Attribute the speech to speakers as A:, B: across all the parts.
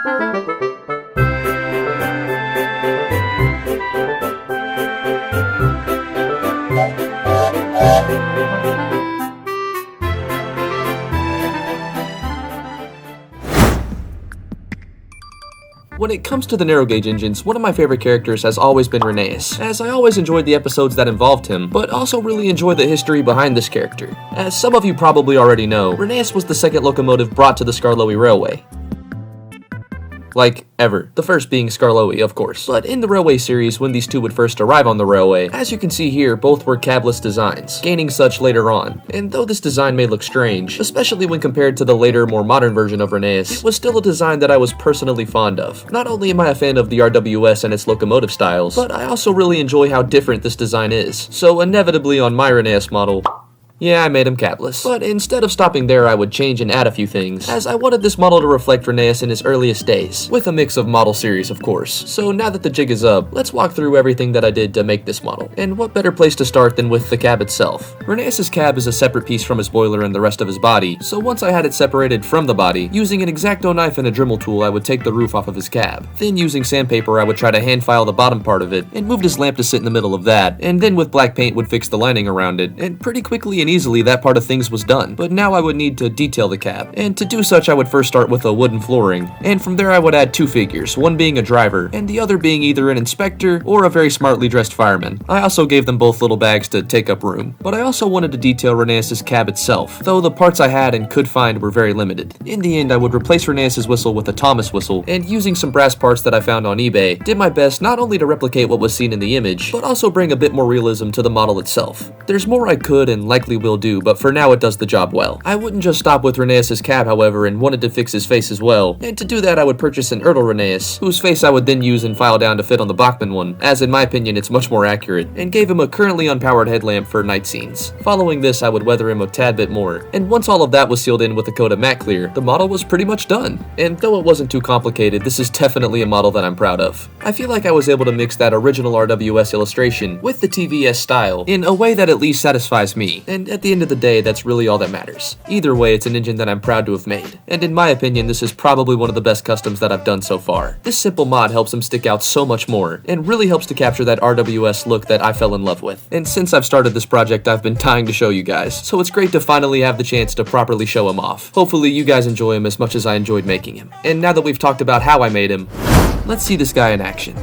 A: When it comes to the narrow gauge engines, one of my favorite characters has always been Rheneas, as I always enjoyed the episodes that involved him, but also really enjoy the history behind this character. As some of you probably already know, Rheneas was the second locomotive brought to the Skarloey Railway. Like, ever. The first being Skarloey, of course. But in the Railway series, when these two would first arrive on the railway, as you can see here, both were cabless designs, gaining such later on. And though this design may look strange, especially when compared to the later, more modern version of Rheneas, it was still a design that I was personally fond of. Not only am I a fan of the RWS and its locomotive styles, but I also really enjoy how different this design is. So inevitably on my Rheneas model, yeah, I made him cabless. But instead of stopping there, I would change and add a few things, as I wanted this model to reflect Rheneas in his earliest days, with a mix of model series, of course. So now that the jig is up, let's walk through everything that I did to make this model. And what better place to start than with the cab itself. Rheneas's cab is a separate piece from his boiler and the rest of his body, so once I had it separated from the body, using an X-Acto knife and a Dremel tool, I would take the roof off of his cab. Then using sandpaper, I would try to hand file the bottom part of it, and moved his lamp to sit in the middle of that, and then with black paint would fix the lining around it, and pretty quickly and easily that part of things was done. But now I would need to detail the cab, and to do such I would first start with a wooden flooring, and from there I would add two figures, one being a driver, and the other being either an inspector or a very smartly dressed fireman. I also gave them both little bags to take up room. But I also wanted to detail Rheneas's cab itself, though the parts I had and could find were very limited. In the end, I would replace Rheneas's whistle with a Thomas whistle, and using some brass parts that I found on eBay, did my best not only to replicate what was seen in the image, but also bring a bit more realism to the model itself. There's more I could and likely will do, but for now it does the job well. I wouldn't just stop with Rheneas's cab, however, and wanted to fix his face as well, and to do that I would purchase an Ertl Rheneas, whose face I would then use and file down to fit on the Bachmann one, as in my opinion it's much more accurate, and gave him a currently unpowered headlamp for night scenes. Following this I would weather him a tad bit more, and once all of that was sealed in with a coat of matte clear, the model was pretty much done. And though it wasn't too complicated, this is definitely a model that I'm proud of. I feel like I was able to mix that original RWS illustration with the TVS style in a way that at least satisfies me, and at the end of the day that's really all that matters. Either way, it's an engine that I'm proud to have made, and in my opinion this is probably one of the best customs that I've done so far. This simple mod helps him stick out so much more, and really helps to capture that RWS look that I fell in love with. And since I've started this project I've been dying to show you guys, so it's great to finally have the chance to properly show him off. Hopefully you guys enjoy him as much as I enjoyed making him. And now that we've talked about how I made him, let's see this guy in action.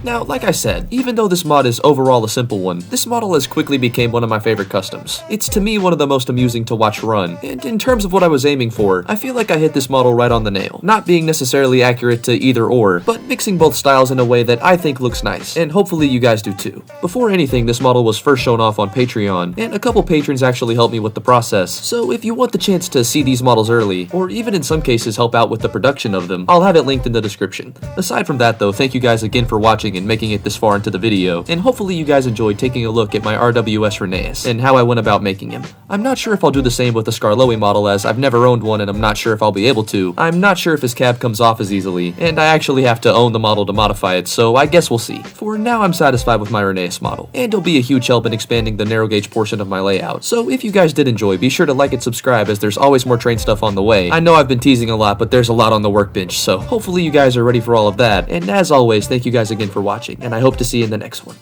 A: Now, like I said, even though this mod is overall a simple one, this model has quickly became one of my favorite customs. It's to me one of the most amusing to watch run, and in terms of what I was aiming for, I feel like I hit this model right on the nail. Not being necessarily accurate to either or, but mixing both styles in a way that I think looks nice, and hopefully you guys do too. Before anything, this model was first shown off on Patreon, and a couple patrons actually helped me with the process, so if you want the chance to see these models early, or even in some cases help out with the production of them, I'll have it linked in the description. Aside from that though, thank you guys again for watching and making it this far into the video, and hopefully you guys enjoyed taking a look at my RWS Rheneas and how I went about making him. I'm not sure if I'll do the same with the Skarloey model, as I've never owned one and I'm not sure if I'll be able to. I'm not sure if his cab comes off as easily, and I actually have to own the model to modify it, so I guess we'll see. For now I'm satisfied with my Rheneas model, and it'll be a huge help in expanding the narrow gauge portion of my layout. So if you guys did enjoy, be sure to like and subscribe, as there's always more train stuff on the way. I know I've been teasing a lot, but there's a lot on the workbench, so hopefully you guys are ready for all of that. And as always, thank you guys again for watching, and I hope to see you in the next one.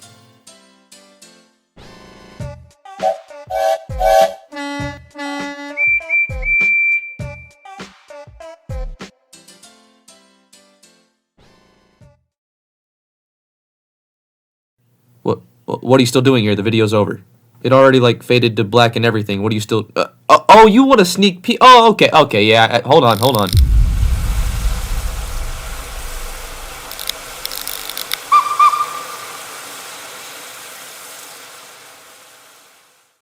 A: What are you still doing here? The video's over. It already like faded to black and everything. What do you still? Oh, you want a sneak peek? Oh, okay, yeah. Hold on.